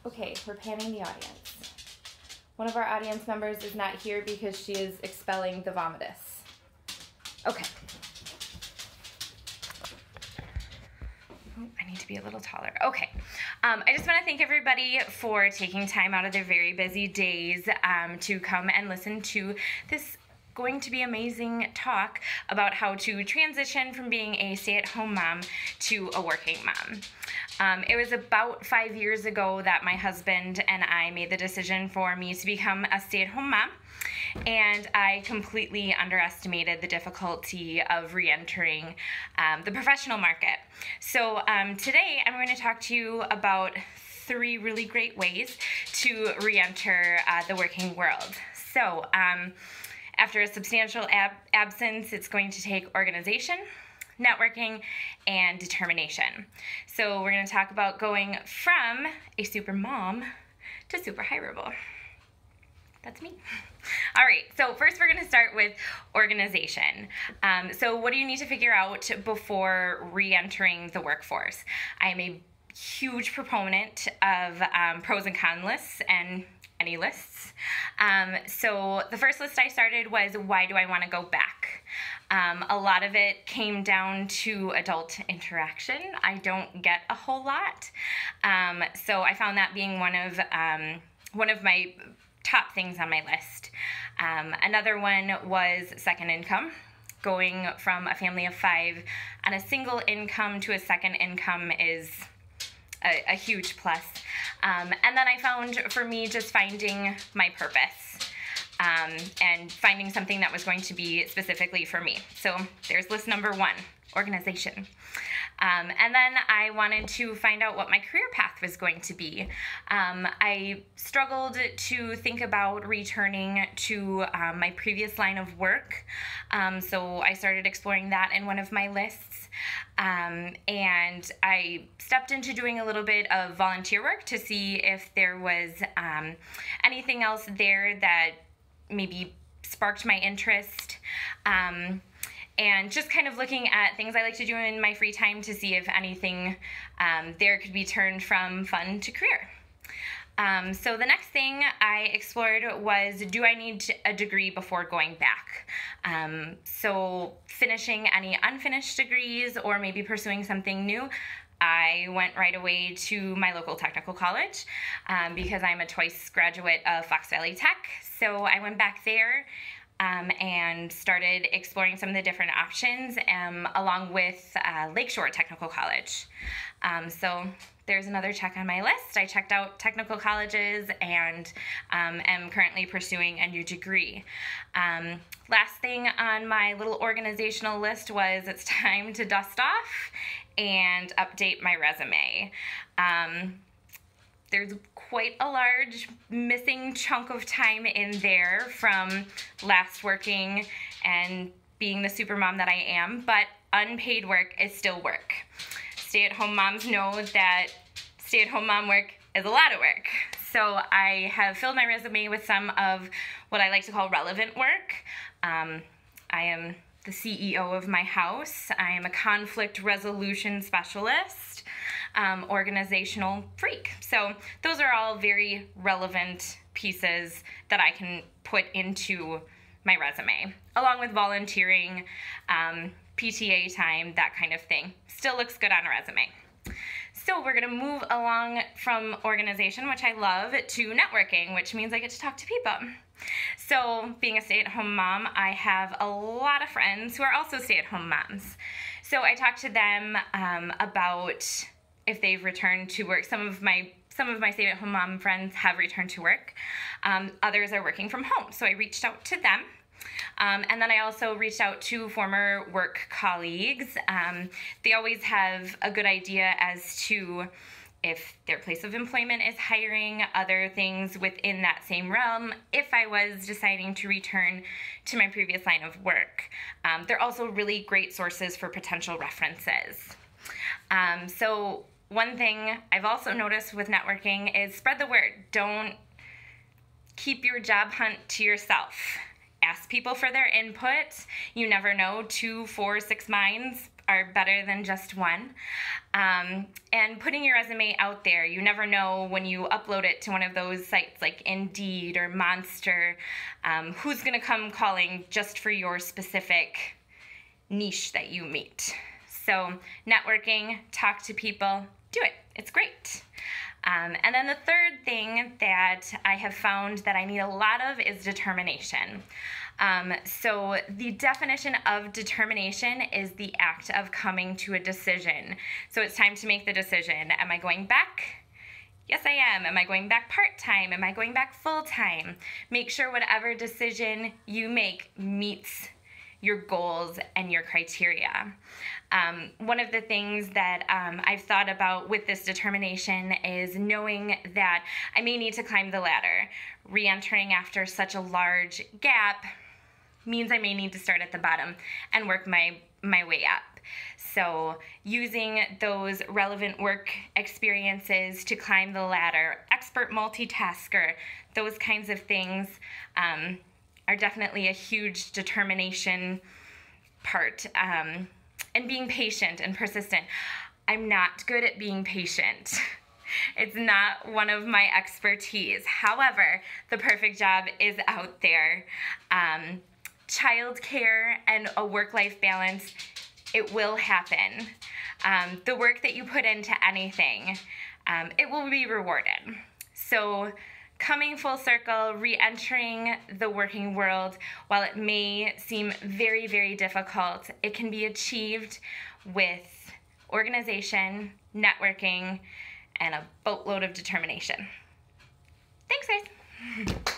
Okay, we're panning the audience. One of our audience members is not here because she is expelling the vomitus. Okay. Oh, I need to be a little taller. Okay. I just want to thank everybody for taking time out of their very busy days to come and listen to this going to be amazing talk about how to transition from being a stay-at-home mom to a working mom. It was about 5 years ago that my husband and I made the decision for me to become a stay-at-home mom, and I completely underestimated the difficulty of re-entering the professional market. So today I'm going to talk to you about 3 really great ways to re-enter the working world. So after a substantial absence, it's going to take organization, networking, and determination. So we're going to talk about going from a super mom to super hireable. That's me. All right, so first we're going to start with organization. So what do you need to figure out before re-entering the workforce? I am a huge proponent of pros and cons lists and any lists. So the first list I started was, why do I want to go back? A lot of it came down to adult interaction. I don't get a whole lot. So I found that being one of my top things on my list. Another one was second income. Going from a family of 5 on a single income to a second income is a huge plus. And then I found, for me, just finding my purpose and finding something that was going to be specifically for me. So there's list number 1, organization. And then I wanted to find out what my career path was going to be. I struggled to think about returning to my previous line of work. So I started exploring that in one of my lists. And I stepped into doing a little bit of volunteer work to see if there was anything else there that maybe sparked my interest. And just kind of looking at things I like to do in my free time to see if anything there could be turned from fun to career. So the next thing I explored was, do I need a degree before going back? So finishing any unfinished degrees or maybe pursuing something new, I went right away to my local technical college because I'm a twice graduate of Fox Valley Tech. So I went back there and started exploring some of the different options along with Lakeshore Technical College. So there's another check on my list. I checked out technical colleges and am currently pursuing a new degree. Last thing on my little organizational list was, it's time to dust off and update my resume. There's quite a large missing chunk of time in there from last working and being the super mom that I am, but unpaid work is still work. Stay-at-home moms know that stay-at-home mom work is a lot of work. So I have filled my resume with some of what I like to call relevant work. I am the CEO of my house. I am a conflict resolution specialist. Organizational freak. So those are all very relevant pieces that I can put into my resume, along with volunteering, PTA time, that kind of thing. Still looks good on a resume. So we're going to move along from organization, which I love, to networking, which means I get to talk to people. So being a stay-at-home mom, I have a lot of friends who are also stay-at-home moms. So I talk to them about if they've returned to work. Some of my stay-at-home mom friends have returned to work. Others are working from home, so I reached out to them. And then I also reached out to former work colleagues. They always have a good idea as to if their place of employment is hiring, other things within that same realm, if I was deciding to return to my previous line of work. They're also really great sources for potential references. So one thing I've also noticed with networking is spread the word. Don't keep your job hunt to yourself. Ask people for their input. You never know, 2, 4, 6 minds are better than just one. And putting your resume out there. You never know when you upload it to one of those sites like Indeed or Monster, who's going to come calling just for your specific niche that you meet. So networking, talk to people, do it. It's great. And then the third thing that I have found that I need a lot of is determination. So the definition of determination is the act of coming to a decision. So it's time to make the decision. Am I going back? Yes, I am. Am I going back part-time? Am I going back full-time? Make sure whatever decision you make meets your goals and your criteria. One of the things that I've thought about with this determination is knowing that I may need to climb the ladder. Re-entering after such a large gap means I may need to start at the bottom and work my way up. So using those relevant work experiences to climb the ladder, expert multitasker, those kinds of things are definitely a huge determination part. And being patient and persistent. I'm not good at being patient. It's not one of my expertise. However, the perfect job is out there. Childcare and a work-life balance, it will happen. The work that you put into anything, it will be rewarded. So coming full circle, re-entering the working world, while it may seem very, very difficult, it can be achieved with organization, networking, and a boatload of determination. Thanks, guys.